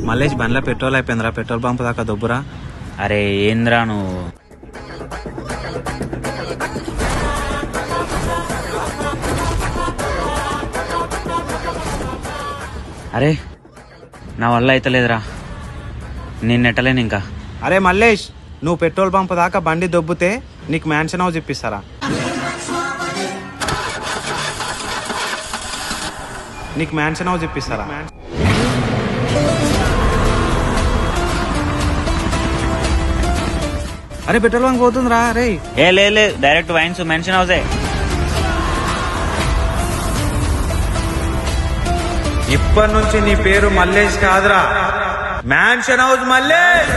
మల్లేష్ బండ్లో పెట్రోల్ అయిపోయిందిరా, petrol pump దాకా దొబ్బురా. అరే ఏంద్రా నువ్వు? అరే నా వల్ల అయితలేదురా, నేను నెట్టలేను ఇంకా. అరే మల్లేష్, నువ్వు పెట్రోల్ పంప్ దాకా బండి దొబ్బితే నీకు మ్యాన్షన్ హౌస్ ఇప్పిస్తారా? నీకు మ్యాన్షన్ హౌస్ ఇప్పిస్తారా? అరే పెట్రోల్ బంక్ పోతుందిరా. రే ఏ లేదు, డైరెక్ట్ వైన్స్ మెన్షన్ హౌసే. ఇప్పటి నుంచి నీ పేరు మల్లేష్ కాదురా, మ్యాన్షన్ హౌస్ మల్లేష్.